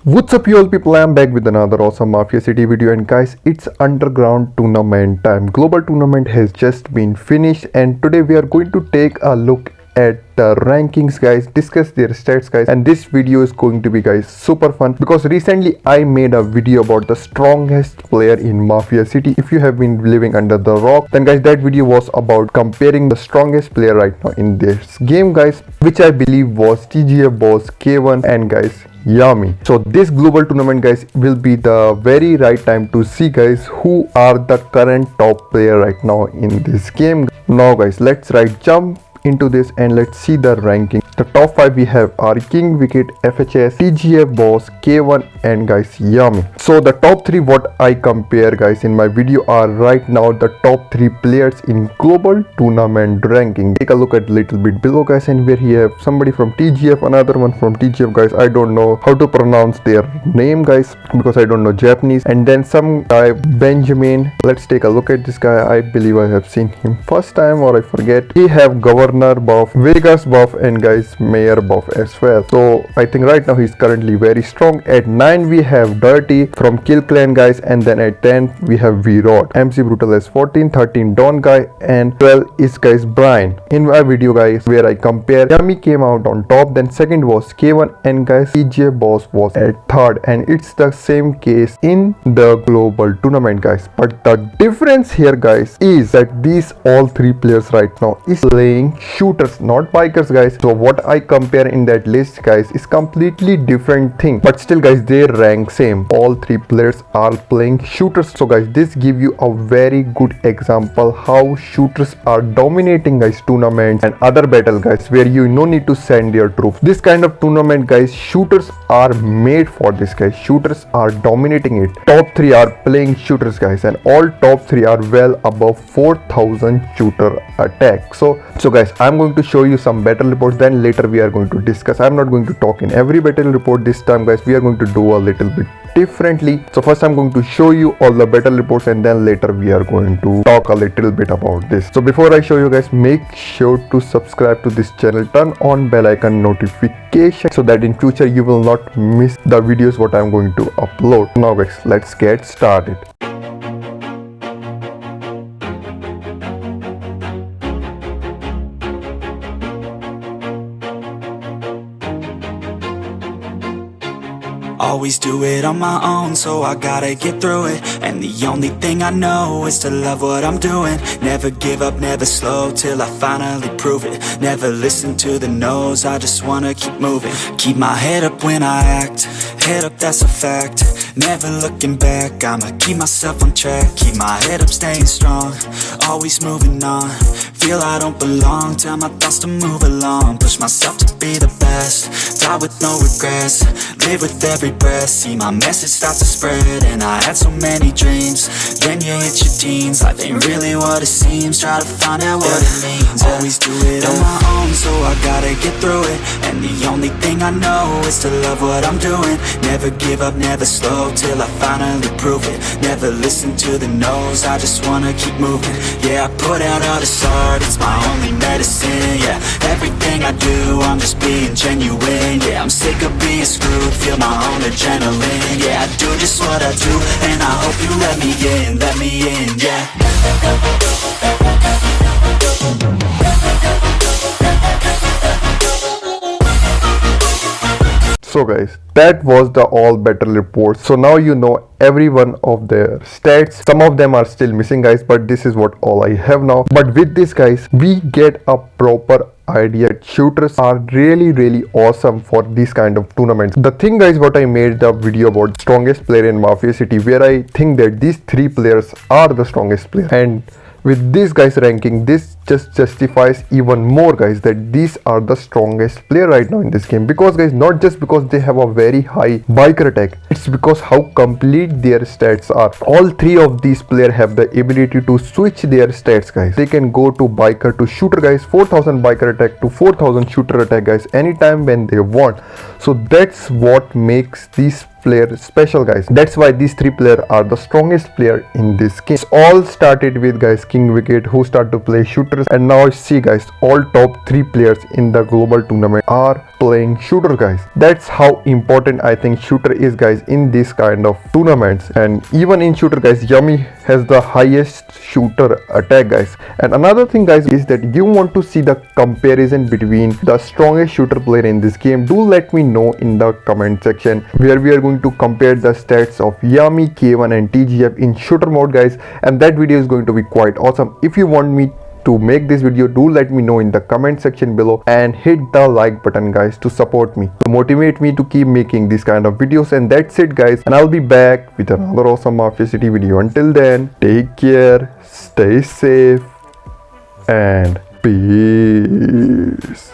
What's up you all people, I am back with another awesome Mafia City video, and guys, it's underground tournament time. Global tournament has just been finished and today we are going to take a look at the rankings guys, discuss their stats guys, and this video is going to be guys super fun because recently I made a video about the strongest player in Mafia City. If you have been living under the rock, then guys that video was about comparing the strongest player right now in this game guys, which I believe was TGF boss K1 and guys Yummy. So this global tournament guys will be the very right time to see guys who are the current top player right now in this game. Now guys, let's jump into this and let's see the ranking. The top 5 we have are King Wicket, FHS, TGF boss, K1 and guys Yummy. So the top 3 what I compare guys in my video are right now the top 3 players in global tournament ranking. Take a look at little bit below guys, and where he have somebody from TGF, another one from TGF guys. I don't know how to pronounce their name guys because I don't know Japanese. And then some guy Benjamin. Let's take a look at this guy. I believe I have seen him first time or I forget. He have Governor buff, Vegas buff and guys Mayor buff as well. So I think right now he's currently very strong. At 9 we have Dirty from Kill Clan guys, and then at 10 we have V-Rod, MC Brutal as 14, 13 Don guy, and 12 is guys Brian. In my video guys where I compare, Yummy came out on top, then second was K1 and guys TJ boss was at third, and it's the same case in the global tournament guys. But the difference here guys is that these all 3 players right now is playing shooters, not bikers guys. So what I compare in that list guys is completely different thing, but still guys they rank same. All 3 players are playing shooters. So guys this give you a very good example how shooters are dominating guys tournaments and other battle guys where you no need to send your troops. This kind of tournament guys, shooters are made for this guys. Shooters are dominating it. Top 3 are playing shooters guys, and all top 3 are well above 4000 shooter attack. So guys, I'm going to show you some battle reports, then later we are going to discuss. I'm not going to talk in every battle report this time guys. We are going to do a little bit differently. So first I'm going to show you all the battle reports and then later we are going to talk a little bit about this. So before I show you guys, make sure to subscribe to this channel, turn on bell icon notification so that in future you will not miss the videos what I'm going to upload. Now guys, let's get started. Always do it on my own, so I gotta get through it. And the only thing I know is to love what I'm doing. Never give up, never slow, till I finally prove it. Never listen to the no's, I just wanna keep moving. Keep my head up when I act, head up that's a fact. Never looking back, I'ma keep myself on track. Keep my head up, staying strong, always moving on. Feel I don't belong, tell my thoughts to move along. Push myself to be the best, die with no regrets. Live with every breath, see my message start to spread. And I had so many dreams, then you hit your teens. Life ain't really what it seems, try to find out what it means. Always do it on my own, so I gotta get through it. And the only thing I know is to love what I'm doing. Never give up, never slow, till I finally prove it. Never listen to the no's, I just wanna keep moving. Yeah, I put out all this art, it's my only medicine. Yeah, everything I do, I'm just being genuine. Yeah, I'm sick of being screwed, feel my own adrenaline. Yeah, I do just what I do, and I hope you let me in, yeah. So guys, that was the all battle reports. So now you know every one of their stats. Some of them are still missing guys, but this is what all I have now. But with this guys, we get a proper idea. Shooters are really awesome for these kind of tournaments. The thing guys, what I made the video about strongest player in Mafia City, where I think that these 3 players are the strongest player, and with this guys ranking, this just justifies even more guys that these are the strongest player right now in this game. Because guys, not just because they have a very high biker attack, it's because how complete their stats are. All 3 of these players have the ability to switch their stats guys. They can go to biker to shooter guys, 4000 biker attack to 4000 shooter attack guys, anytime when they want. So that's what makes these player special guys. That's why these 3 players are the strongest player in this game. It's all started with guys King Wicket, who start to play shooter shooters. And now see guys, all top 3 players in the global tournament are playing shooter guys. That's how important I think shooter is guys in this kind of tournaments. And even in shooter guys, Yummy has the highest shooter attack guys. And another thing guys is that you want to see the comparison between the strongest shooter player in this game, do let me know in the comment section, where we are going to compare the stats of Yummy, K1 and TGF in shooter mode guys. And that video is going to be quite awesome. If you want me to make this video, do let me know in the comment section below, and hit the like button guys to support me, to motivate me to keep making these kind of videos. And that's it guys, and I'll be back with another awesome Mafia City video. Until then, take care, stay safe, and peace.